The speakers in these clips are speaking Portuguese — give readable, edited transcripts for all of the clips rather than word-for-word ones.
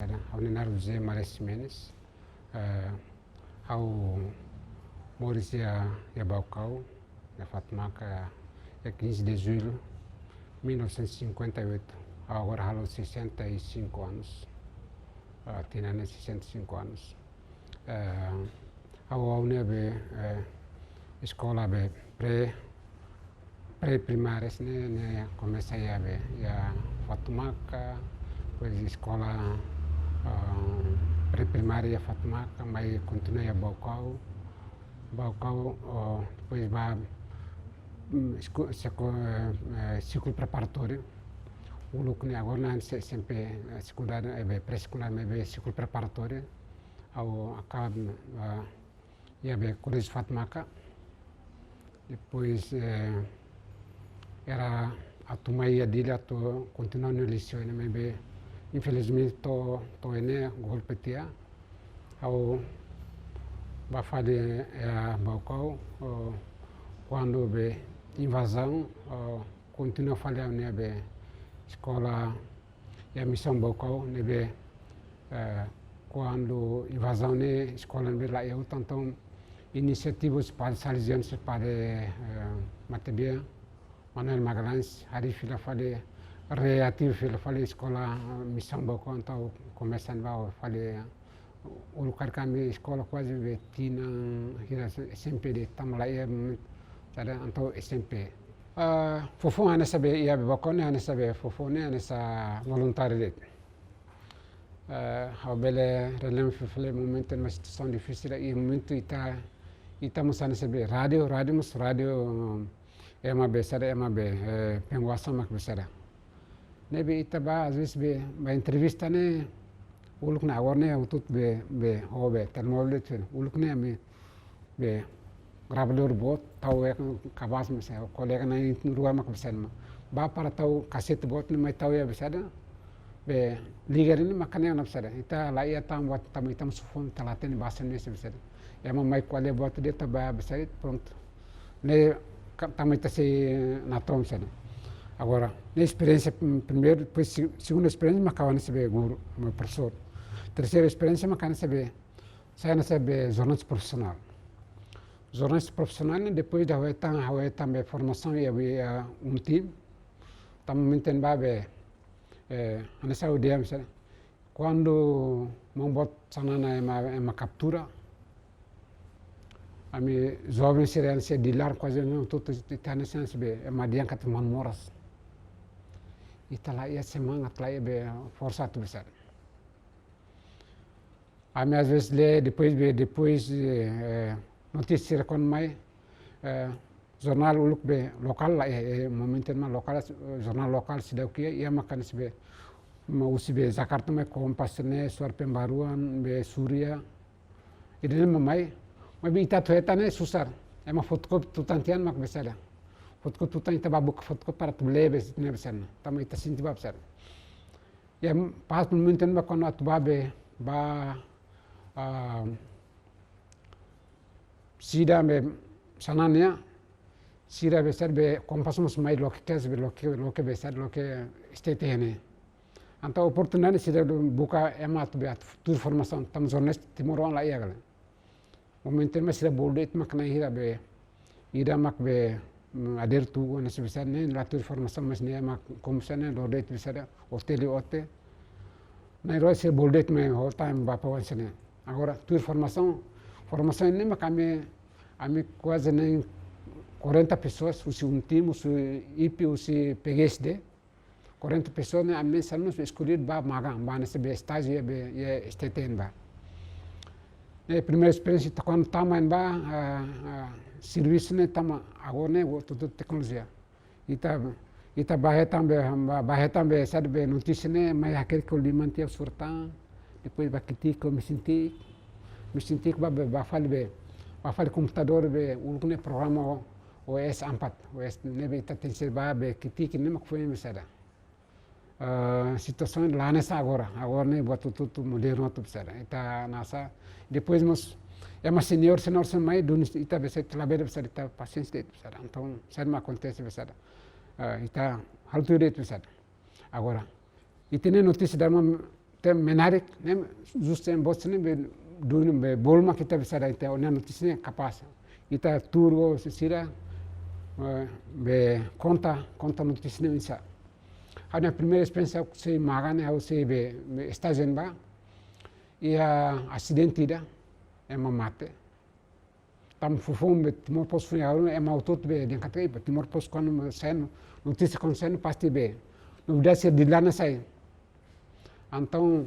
ao Leonardo José Mares Mendes, ao Maurício Yabaucau, da Fatmaca, é 15 de julho de 1958, agora há 65 anos, tinha 65 anos. Ao Unebe, escola pré-primária, né, comecei a Fatmaca, depois escola pré-primária Fatmaca, mas continuei a Baucau, depois vai ciclo preparatório. O lucro agora não é sempre secundário, é pré-secundário, mas é ciclo preparatório. Ao acaba ia colégio Fatmaca, depois era a turma dele a continuar no liceu, mas infelizmente estou indo golpear. Ao vai fazer a Baucau, quando houve invasão, continua a falar na escola e a missão Baucau, quando invasão na escola lá eu então iniciativas para salesianos para Matebia, Manuel Magalhães, hari fila falei reativo fila falei escola missão Baucau, então começando a falar o lugar que a minha escola quase tinha sempre de tamalaya, então sempre fofo ana saber ia Baucau né ana saber fofo né nessa voluntário ao bele relem falei momento uma situação difícil e muito estamos a saber rádio é uma penguação mak besar nebe itaba às vezes be entrevista né uluk na agora né utut be hobe termóvel uluk né be gravador bot tau é cabas mas o colega na rua mak besar ba para tau cassete bot né tau é besar be ligar ini makanya na besar ita lá ia tam sufon talaten bahasa Indonesia besar é uma mai qual é bot dia taba besar pronto né tam ita se na tom besar. Agora, na experiência, primeiro, depois, segunda experiência, macau na saber guru, meu professor. Terceira experiência, macau na saber, saya na saber jornalista profissional. Jornalista profissional, depois da também formação e time, também menten babe, ana sabe dia, quando membot sanana é uma captura, a minha jovem seria se dilar quase não tudo está nessa saber, é uma dianca de moras. Ita lá ia semangat lá ia força tu besar. A minha às vezes lê depois notícia com mai jornal uluk be lokal lá momento ma lokal jornal lokal sidau kia ia makan sebe mau sebe Jakarta mai Kompas ne Suar Pembaruan be Surya ini mamai mai ita tu eta ne susar ema fotokop tu tantian mak besar. Fotokop tutan ita babuk fotokop para tu lebes ne besar tama ita sinti bab besar ya pas momenten ba kono atu babe ba sida me sanania sida besar be Kompas mai loke kes be loke besar loke estetene anta oportunidade sida buka ema atu be tu formação tam jornalista timoron la ia gala momenten ma sida boldet makna hira be ida mak be ader tu na sebesar ne latur formação mas ne mak komisane lodet besar hotel ote na ro se boldet me all time ba pawansane agora tu formação ne mak ame quase nem 40 pessoas usi time usi IP usi PGSD 40 pessoas né ame sanos escolhido ba magang ba na sebe estágio be esteten ba né primeira experiência quando taman ba serviço né tama agora né tudo tecnologia ita bahaya também sabe notícia né mas aquele que o limantia surtan depois ba kiti me senti que ba fale computador be uluk né programa OS 4 OS né ita tem ser ba be kiti que nem mak foi mesada situação lá nessa agora né buat tudo moderno tudo besar ita nasa depois é uma senior semai dunis ita besar telabeda besar ita paciência besar então sabe mas acontece besar ita hal tu besar agora e tem notícia da tem menarik nem justo em bos nem be dulu be bolma kita bisa da ita onan notícia capaz ita turgo sira be conta notícia nem isa a minha primeira experiência se magane au se be estágio ba ia acidente da é uma mate tam fufum be timor pos fui é uma auto be den katai be timor pos quando sen notícia com sen pasti be no dia se dilana sai então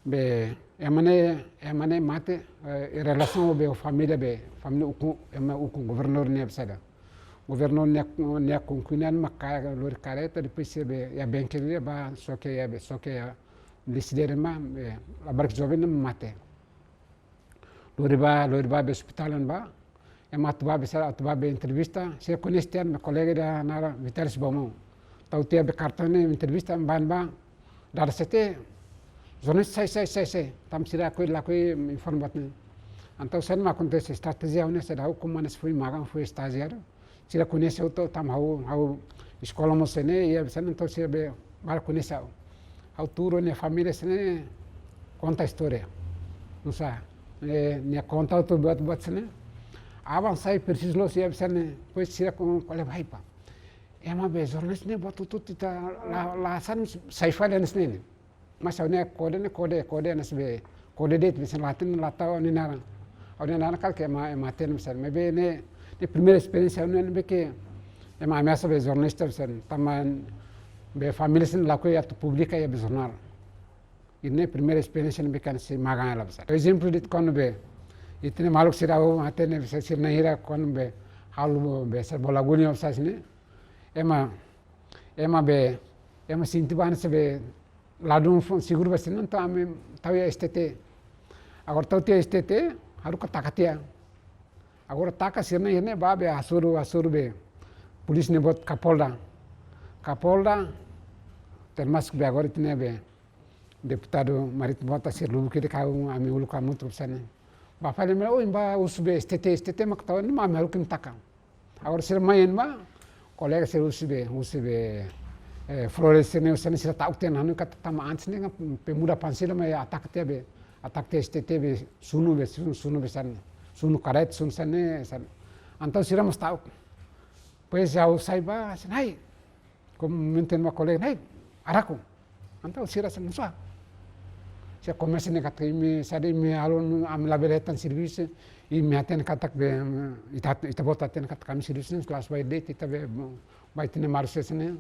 be emane mate relação be família uku ema uku governador ne besada governador ne com kunan makaya lor careta depois be ya benkelia ba soke ya decidere ma a barque jovem mate lor ba be hospital ba ema tuba be entrevista se conhece meu colega da nara Vitalis Bomão tau tia be cartone entrevista ban ba dar sete zones sai tam sira koi la koi informat ne antau sen ma acontece estratégia une se dau como manes foi magan foi estagiário sira conhece auto tam hau escola mo sene e sen antau sira be bar conhece au turo ne família sene conta história não sa ne conta auto buat sene avançai preciso lo sira sen pois sira com qual é vai pa ema be jornalist ne botu tutita la san sai fale ne mas ne kode nasbe kode det bisa latin latau ni nara kal ke ma ten misal me be ne primeira experiência ne be ke ema ameaça be jornalista sen taman be família sen la ko ya publica ya be jornal ini primeira experiência ne be kan se magan la bisa exemplo dit kon be itne maluk sirau atene bisa sir nahira kon be halu be ser bola guni obsas ne ema sinti ban se be ladung seguro basi não tá ya STT agora tau tia STT haru katakatia agora taka sirna yene ba be asuru be polis ne bot kapolda termasuk be agora itne be deputado marítimo bota sir lubu kede kau ami ulu kamu terusane ba fale me o imba usbe STT mak tau ni ma haru kin taka agora sir mayen ba colega sir usbe Flores ne usane sira tauk ten hanu kata tama antes ne pemuda pansila me atak te STT be sunu be san sunu karet sun sane san antau sira mas tauk pois jau saiba sanai como menten ma colega nai araku antau sira san musa sia comece ne kata imi sade mi alon am labeletan service i mi aten katak be ita bota ten kata kami service kelas by date ita be by tene marses ne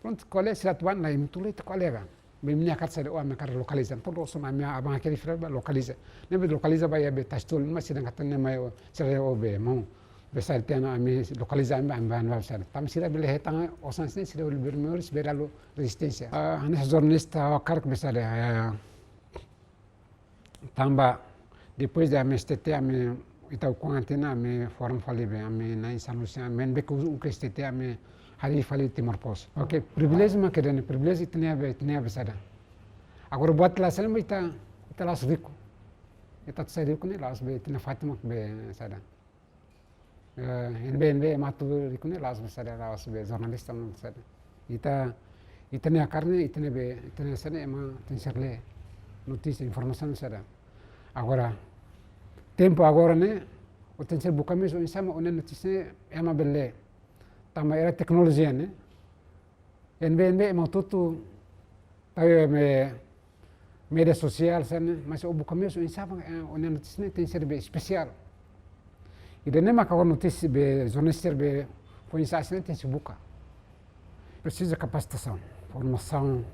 pronto colega sira tuan na imtule te colega be minha carta de o me car localiza todo so ma minha abang aquele fira localiza ne be localiza ba ya be tastol ma sira ngata ne mai sira o be mo be sar tena ami localiza am ban sar tam sira be hetang o sans ne sira o bermores beralo resistência ana jornalista o car que besar tamba depois da MSTT ami itau com antena me forum falibe ami na insanusia men be ku STT ami hari fali Timor Pos. Oke, privilégio ma querendo, privilégio tinha besada. Agora buat lá selma ita las rico. Ita sai rico ne las be tinha Fatima be sada. NBNB matu rico ne las besada las be jornalista não sada. Ita ne carne ita ne be ita ne sana ema tenserle notícia informação sada. Agora tempo agora ne o tenser buka meso insama onen notícia ema belle. Tama era tecnologia ne NBNB mau tutu tayo me media sosial sana mas o buka meso insama onen notícia tem ser be especial e ne maka notícia be jornalista be conhecimento tem se buka precisa capacitação formação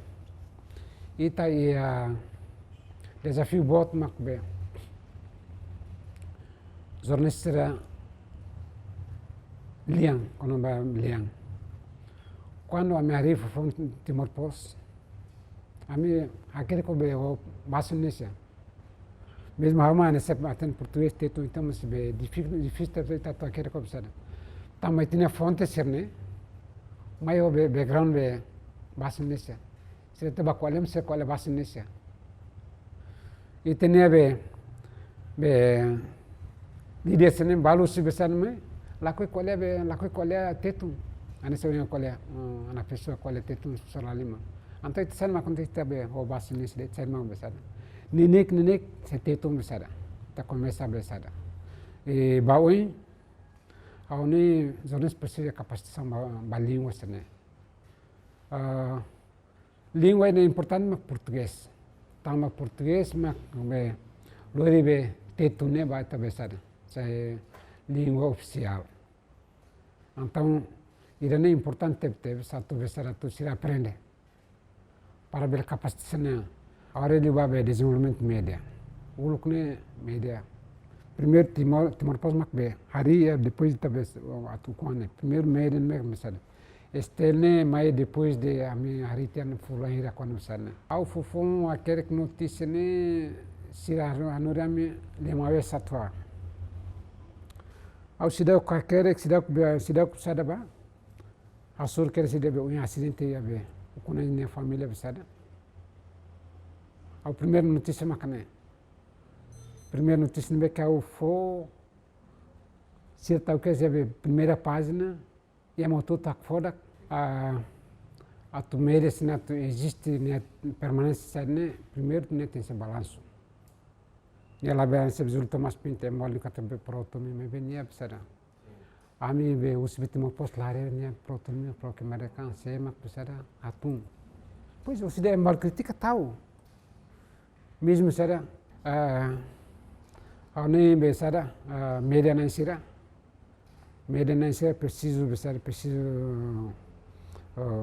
e tá desafio bot mak be jornalista liang, quando vai liang. Quando a minha rifa foi em Timor Pos, a minha aquele que eu baixo nesse, mesmo a mãe nesse atende português teto então mas be difícil ter aquele que observa. Também tinha fonte ser né, mas o background be baixo nesse, se te bacolem se qual é baixo nesse. E tinha be dia sene balu se besar me la qual é teto ana se qual é ana pessoa qual é teto sola lima Então itu sen mak kita be o basi ni sede sen mak besada. Ninek setetum besada. Ta começa besada. E baui ao ni zonas precisa capacitação ba língua sene. Língua é importante mak português. Tama português mak be lori be tetune ba ta besada. É língua oficial. Então, irane é importante ter satu besar tu sira aprende para ber capacitação. Agora ele vai desenvolvimento média. Ulukne média. Primeiro timor pos mak be hari depois talvez atu kone. Primeiro média mek besar. Estene mai depois de a minha hari tian fulahira kone besar. Au fufung akerek notícia ne sira anurami lemawe satwa. Au sidau kakerek sidau sada ba asur kere sida be um acidente ya be kuna ne família besada. Au primeira notícia makane. Primeira notícia be que au fo sir tau que be primeira página e moto tak foda a tu meres na tu existe ne permanência ne primeiro ne tem esse balanço. E ela be se resulta mais pinte mole que be proto me venia besada. Ami be usbit mo post lare ne proton pro que mereka se mak besada atum. Pois o sida mal critica tau. Mesmo será ao nem besada média na sira. Média na sira preciso besada preciso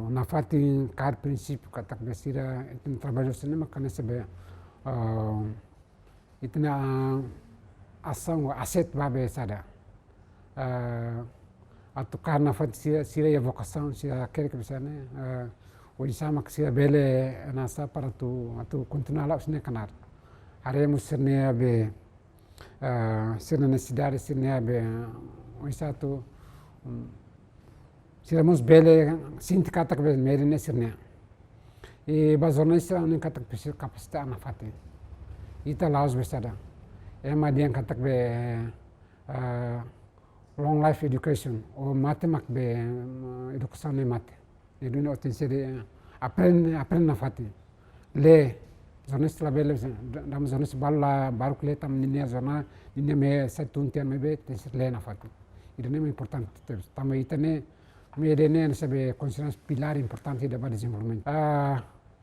na fati car princípio kata besira itu trabalho cinema kana sebe itna ação asset ba besada. Atau karena sira ya vocação sira quer que bisa ne o sama que sira bele nasa para tu continuar lá sine canar haremos sirne be sirne necessidade sirne be o isa tu siramos bele sindicato que be merine sirne e bazornista ne katak precisa capacitar na fati ita laos besada madian katak be long life education ou mate mak be educação ne mate e dunia otensiere aprende na fati le zonas labele dam zonas balla barukle tam ninia zona ninia me setuntian me be tensir le na fati itu ne importante tam itane me dene sabe consideramos pilar importante da desenvolvimento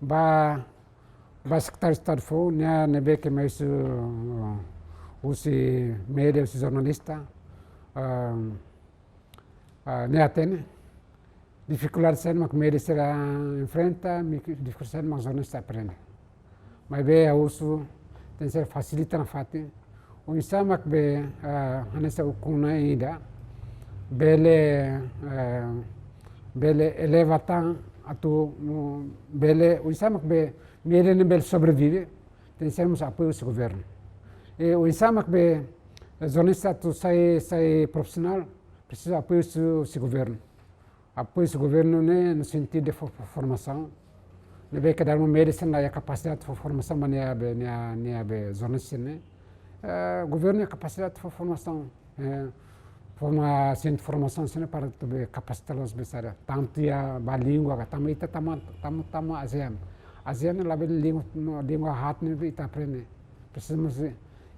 ba sector starfo ne be que mais usi media usi jornalista ne atene dificuldade ser mak media será enfrenta dificuldade ser mak jornalista aprende mas be a uso tem ser facilita na fati o isa mak be hanesa ukuna ida bele eleva tan atu bele o isa mak be media ne bele sobrevive tem sermos apoio do governo e o isa mak be jornalista tu sai profissional precisa apoio do governo. Apoio do governo né, no sentido de formação. Ne be que dar uma medicina e a capacidade de formação mas ne be jornalista né. Governo é capacidade de formação. Forma centro de formação sene para tu be capacitá-los besar. Tanto a língua, também ita tamo ASEAN. ASEAN é lá língua hat ne ita aprende. Precisamos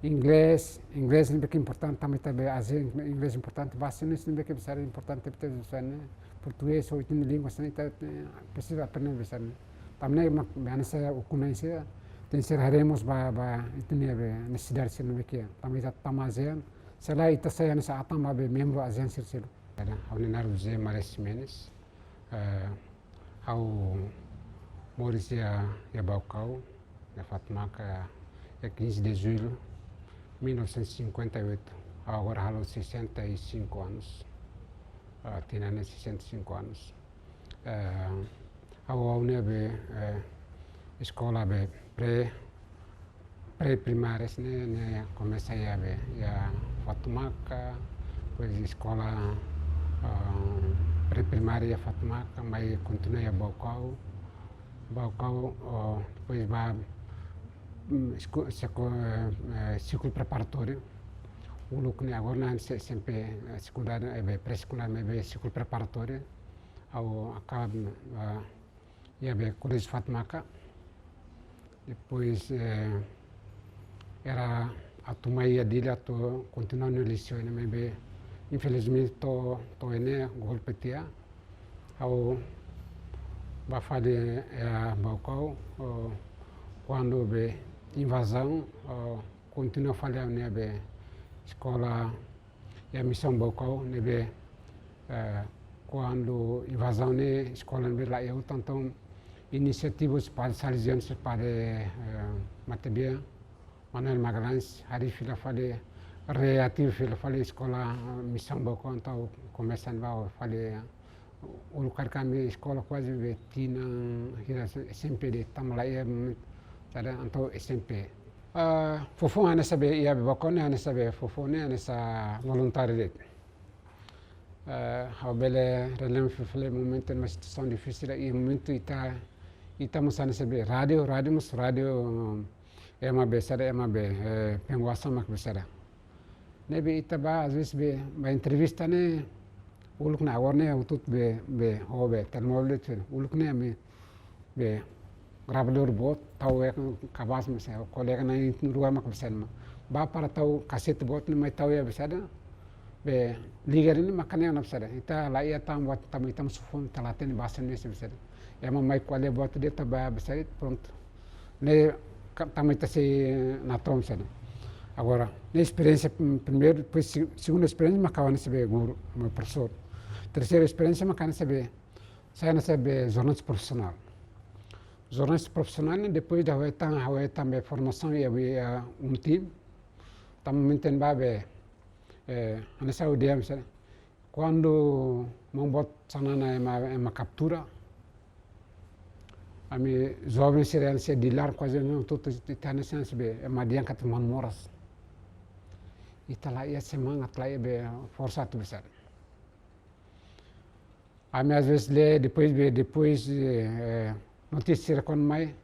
inglês é que importante também ASEAN inglês importante base nisso é que besar importante ter besar português ou outra língua assim precisa aprender besar também mas o conhecer tem ser haremos ba itu necessidade se não é que também tam ASEAN sela ita saya nessa atam ba membro ASEAN sirsilu ao nenar uze Mares Menes ao Mauricia ya Baucau ya Fatma é 15 de julho 1958, agora há 65 anos, tinha 65 anos. A UNE be escola be pré-primária, né, começa a be ya Fatumaca, depois escola pré-primária Fatumaca, mas continua a Baucau, depois vai ciclo preparatório. O lucro agora sempre secundário, pré-secundário, ciclo preparatório. Ao acaba ia be Colégio Fatmaca. Depois era a turma ia dele a continuar no liceu, né? Mas infelizmente tô né golpe tia ao bafale Baucau quando be invasão continua falhando né be escola e a missão Baucau né be quando invasão né escola be lá eu então iniciativas para salesianos para Matebia Manuel Magalhães hari fila fale reativo fila fale escola missão Baucau então começando a fale o lugar kami escola quase betina hira SMP de tamalaia tada anto SMP fofo ana sabe ia bakone ana sabe fofo ne ana sa voluntário de bele relem fele momento uma situação difícil e momento ita musana sabe radio ema besara ema be penguasa mak besara nebe ita ba às vezes be entrevista ne uluk na warne utut be hobe termobile tun uluk ne me be gravador bot tau kabas me sa kolega na ruga mak besan ba para tau kaset bot ne mai tau ya besada be ligar ni makane na besada ita la ia tam wat tam itam sufun talaten basan ne besada ema mai kwale bot de taba besada pronto ne tam ita se na tom sana agora na experiência primeiro depois segunda experiência macau saber guru meu professor terceira experiência macau saber saya saber jornalista profissional depois da hoeta me formação e time tam menten babe ana saúde misalnya quando membuat sanana ema captura ami jovem serial se dilar quase não tudo itana sense be ema diangkat moras itala ia semangat lá ia be força tu besar ami às vezes lê depois notícia com mai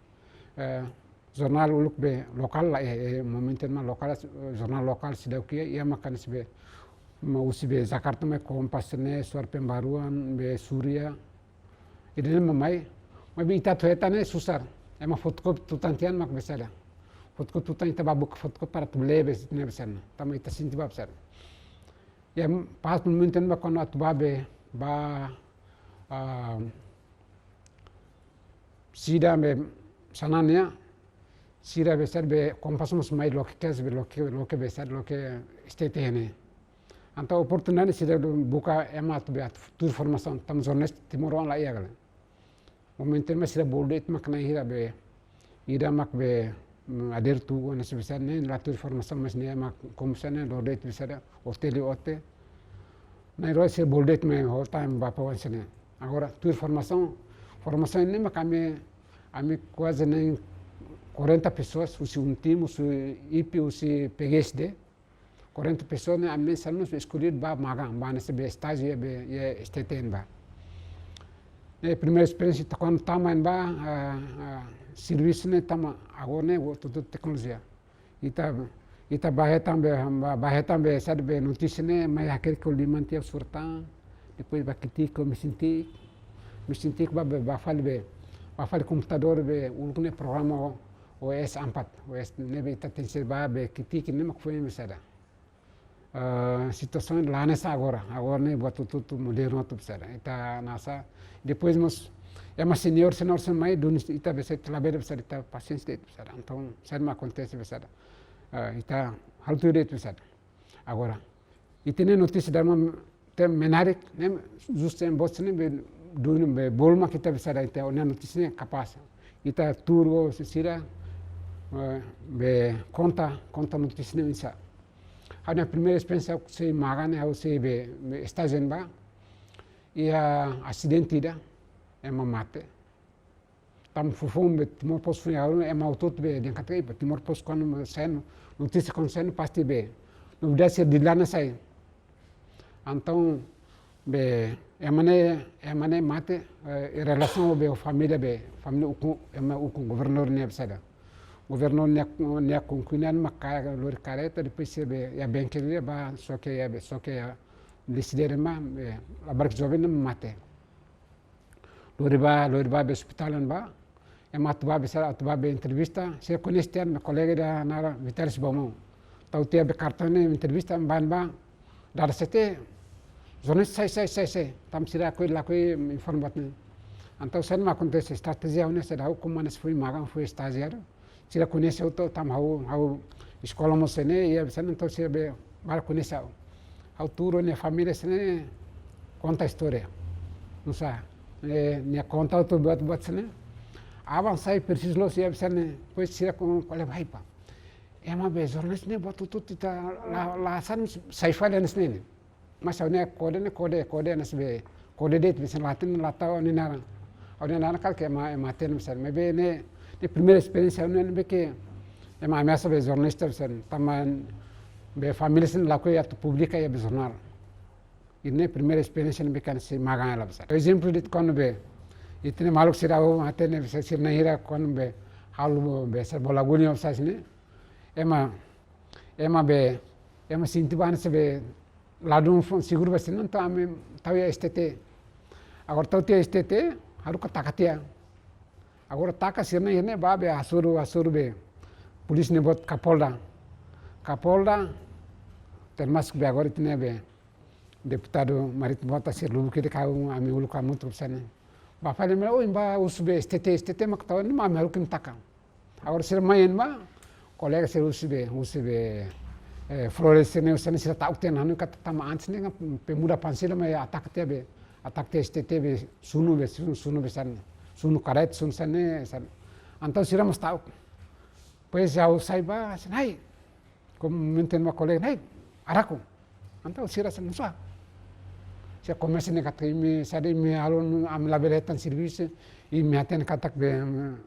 jornal uluk be lokal lá momento ma lokal jornal lokal sidau kia ia makan sebe mau sibe Jakarta mai Kompas ne Suara Pembaruan be Surya idene mai be ita tueta ne susar ema fotokop tutantian mak besara fotokop tutan ita babuk fotokop para tulebe ne besarna tama ita sinti bab besar ya pas momenten ba kono atbabe ba sida me sanania sida besar be Kompas mai loke besar loke estetene anta oportunidade sida buka ema tu formação tam jornalista timoron la ia gala momenten mas sida boldet mak na hira be ida mak be ader tu na sebesar ne la tu formação mas ne mak komsane boldet besar hotel ote na ro se boldet me whole time ba pawansane agora tu formação ne mak ami quase nem 40 pessoas usi time usi IP usi PGSD 40 pessoas né ami salmos escolhido ba magang ba na sebe estágio be STTN ba ne primeira experiência quando tama ba serviço ne tama agora ne tudo tecnologia ita bahetam be sad be notícia ne mai aquele que o limantia surta depois ba critico me senti ba fale computador be ulune programa OS 4 OS ne be ita tense ba be critico ne mak foi me sada situação lá nessa agora ne buat tudo moderno tudo sada ita nasa depois é uma senior mais dunis ita bisa trabalhar bisa ita paciência itu bisa então saya acontece bisa ita hal tu itu bisa agora ita ne notícia da tem menarik ne justo em boston be dun be bolma kita bisa ita ne notícia capaz ita turgo sira be conta notícia bisa a primeira experiência se magane au se be estágio ba ia acidente da ema mate tam fufum be timor pos fui ema autot be den katai be timor pos kon sen notícia kon sen pasti be no desse de lá na sai então be emane mate em relação be família uku ema uku governador ne besada governador ne kunkunan makaya lor careta depois be ya benkelia ba soke ya decidir ma abark jovem mate loriba be hospital ba atuba be entrevista se conhece me colega da nara Vitalis Bomão tau tia be cartone entrevista ban ba dar sete jornalista sai tam sira ko la ko informat ne antau sen ma acontece estratégia une se dau como manes foi magang foi estagiário sira conhece auto tam hau escola mo sene e sen então sira be bar conhece au turo ne família sene conta história não sa ne conta auto buat sene avançar preciso lo sira sen pois sira com qual é vai pa ema be jornalista ne buat tutut kita la san sai fale ne mas ne kode nas be kode det bisa latin latau ni nara Orang nana kal ke ema ten misal me be ne primeira experiência ne be que ema ameaça be jornalista misal taman be família sin la ko ya publica ya be jornal ini primeira experiência ne be kan se maga la misal exemplo dit kon be itne maluk sirau atene bisa sir nahira kon be halu be ser bola guni opsas ne ema sinti ban se be ladung seguro basin não tá me tahu ya STT agora tahu tia STT haru katakatia agora taka sirna ini be asuru be polis ne bot kapolda termasuk be agora itne be deputado marítimo bota sir lubu kede kau ami ulu kamu terus sana bapak le oh imba usbe STT mak tahu ni mami haru kim taka agora sir main ba kolega sir usbe Flores ne usane sira tahu ten hanu kata tama antes ne pemuda pansila me atak te STT be sunu be san sunu karet sunu sane san antau sira mas tahu pois jau saiba sanai como menten ma colega nai araku antau sira san nusa sia comece ne kata imi sade mi alon am labeletan serviço e me aten katak be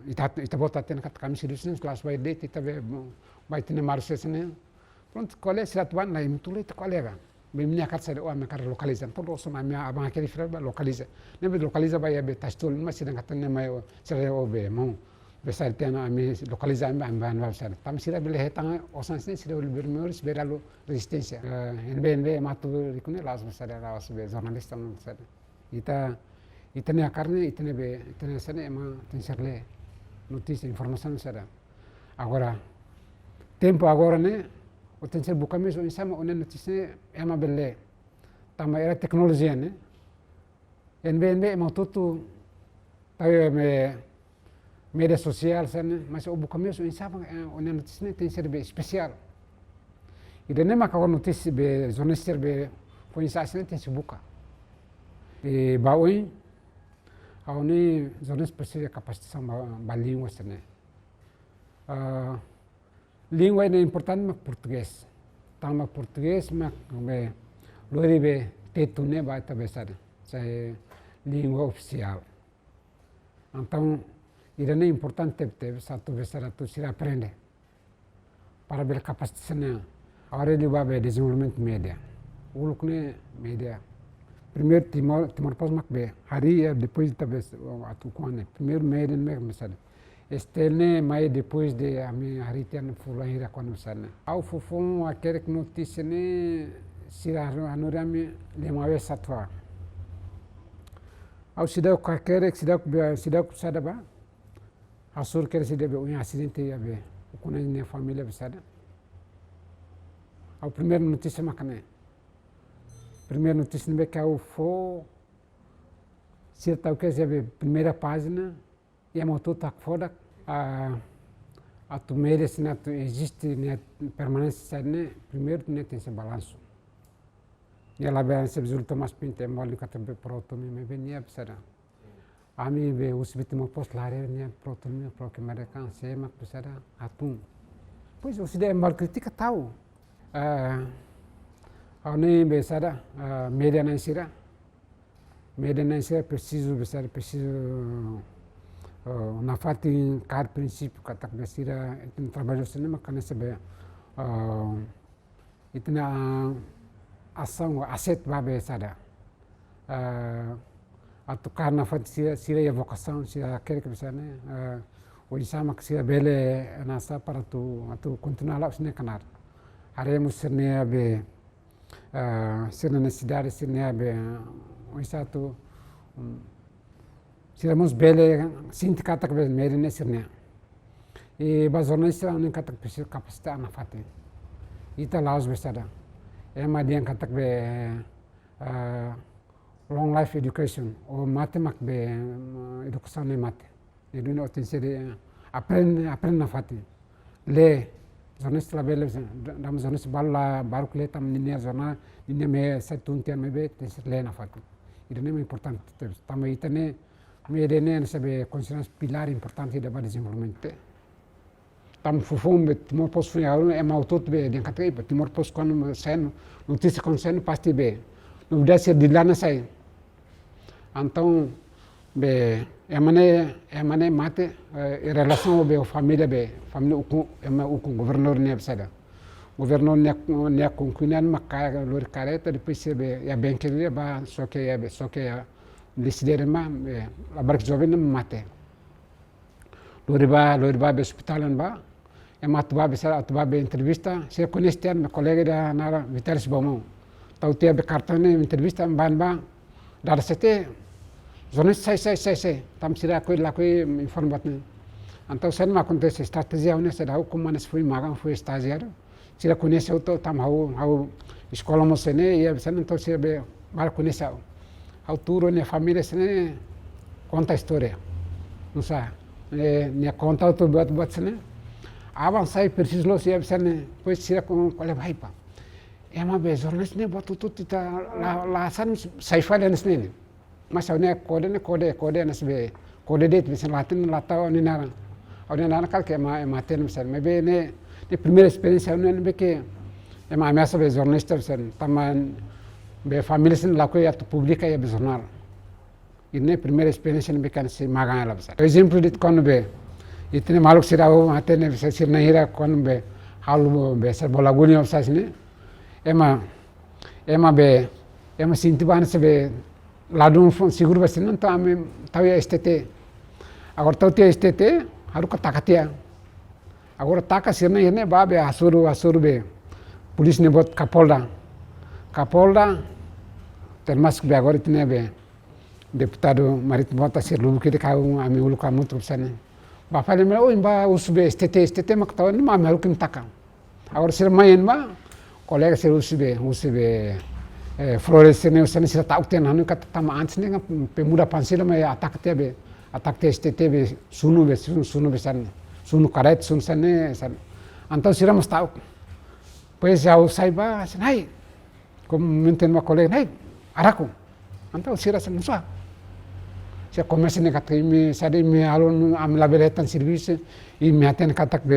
ita bota aten kata kami serviço kelas by date ita be by tene marses ne pronto colega sira tuan na imtule te colega be minha kata sade o me kara localiza todo so ma minha abang aquele fira ba localiza ne be localiza ba ya be tastol mas sira kata ne mai sira o be mo be sar tena ami localiza am ban sar tam sira be hetang osans ne sira be memoris be ralo resistência NBNB matu rikune las sara rawas be jornalista sar ita ne akarne ita ne be ita ne sane ma tenserle notícia informação sara agora tempo agora ne o tenser buka mesmo insama ona notícia ema belle tama era tecnologia ne NBNB ma tutu tayo me media sosial sana mas o buka mesmo insama ona notícia ne tenser be especial ida ne ma ka notícia be jornalista be foi insasa ne tenser buka e baoi aoni jornalista precisa capacitação ba língua sana língua é importante mak português tama português mak be lori be tetune ba ta besar sai língua oficial então irane importante te satu besar tu sira aprende para ber capacitação agora ele vai be desenvolvimento média ulukne média primeiro timor pas mak be hari depois ta bes atu kone primeiro média mek besar Estene mai depois de a minha haritian fulahira quando sana. Au fufum akerek notícia ne sira anurami lema vez satwa. Au sidau kakerek sidau sadaba. Asur kere sidau um acidente ya be. Kuna ne família besada. Au primeira notícia makane. Primeira notícia ne que au fo sira tau que já be primeira página e a moto tak fodak a tu meres na tu existe ne permanência ne primeiro ne tem esse balanço e ela bem se resulta mais pinte mal que também proto me venia pesara ami be usbit mo post lare ne proto me pro que americano se mak pesara atum pois o side mal critica tau ani be sara media na sira preciso besar preciso na fati cada princípio katak besira itu trabalho cinema kana sebe itna ação asset babe sada atu karna fati sira ya vocação sira quer que besane o isama que sira bele nasa para tu continuar lá sine kanar haremos sirne be sirne necessidade sirne be o isatu Siramos bele sindicato que meri ne sirne. E ba jornalista unin katak pisir kapasita na fati. Ita laos besada. Ema dian katak be long life education o mate mak be educação ne mate. Edu no tinseri aprende na fati. Le jornalista bele dam jornalista balla baru kle tam ninia jornal ninia me satuntian me be tinsir le na fati. Itu ne importante. Tama itane medene sabe consideramos pilar importante da desenvolvimento. Tam fufum bet timor pos funyaru é mautot be den katei timor pos kon sen notícia kon sen pasti be. No dia ser de lá na sai. Então be emane mate relação be família uku uku governador ne besada. Governador ne com kunan makaya lor careta depois se be ya benkeria ba soke decidir ma a barca jovem mate. Loriba be hospitalan ba atuba be entrevista se conhece meu colega da nara Vitalis Bomão. Tau tia be cartone entrevista ban ba dar sete jornalista sai tam sira ko la ko informatne. Então sen ma acontece estratégia une se dá como manes foi magan foi estagiário. Sira conhece o tam hau escola mo sene e sen então sira be bar conhece ao turo ne família sene conta a história. Não sabe? Ne conta o buat sene. Avançar preciso lo se sene pois sira com qual é vai pa. Ema be jornalista ne buat tutut ita la san sai fale nesne. Mas ne kode nesbe kode det bisa latin latau ni nara. Au ne nara kal ke ema ten sen me be ne primeira experiência ne be ke ema ameaça be jornalista sen taman be família sen la ko ya publica ya be jornal. Ini primeira experiência ne be kan se magan la bisa. Exemplo dit kon be itne maluk sirau atene bisa sir nahira kon be halu be sa bola guni of sasne. Ema sinti ban se be ladum seguro be sen ta ame tau ya STT. Agora tau tia STT haru ka takatia. Agora taka sirna ne ba be asuru be polis ne bot Kapolda termasuk be agora itne be deputado Marito Bota sir lulu kite kau ami ulu kamu terus sana. Bapak dia bilang, imba usbe STT mak tahu ni mah malu kim taka. Agora sir main ba colega sir usbe Flores ne usane sir tahu tian hanu kata tama antes ne pemuda pansila mai atak te STT be sunu be sana. Sunu karet sunu sana. Antau sir mas tahu. Pois eu saiba, hai, como menten ma colega, hai, araku. Antau sir sana musa. Se começa ne kat imi sade imi alon am laberetan serviço e me aten katak be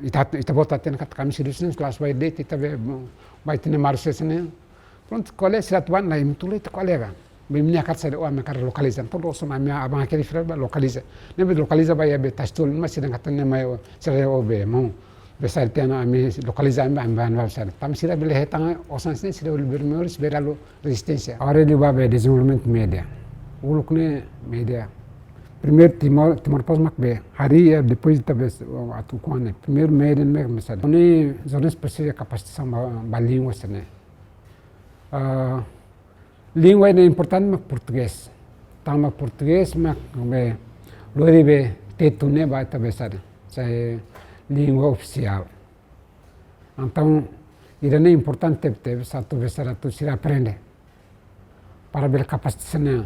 ita bota aten kat kami serviço kelas by date ita be by tene marsesene pronto colega sirat ban lá imi tulet colega be minha kat sade o am kar localiza todo so ma minha abang aquele frère ba localiza ne be localiza ba ya be tastul mas sidang kat ne mai sare o be mo be sare tena ami localiza am ban sare tam sira be hetang osan sine sira be memoris be ralo resistência ore li ba be desenvolvimento media ulukne media primeiro timor pos mak be hari ya depois talvez atu kone primeiro media me mesada oni zonas precisa capacitação ba língua sene língua é importante mak português tama português mak be lori be tetune ba talvez ada sai língua oficial então irane importante teve satu besar tu sira aprende para ver capacitação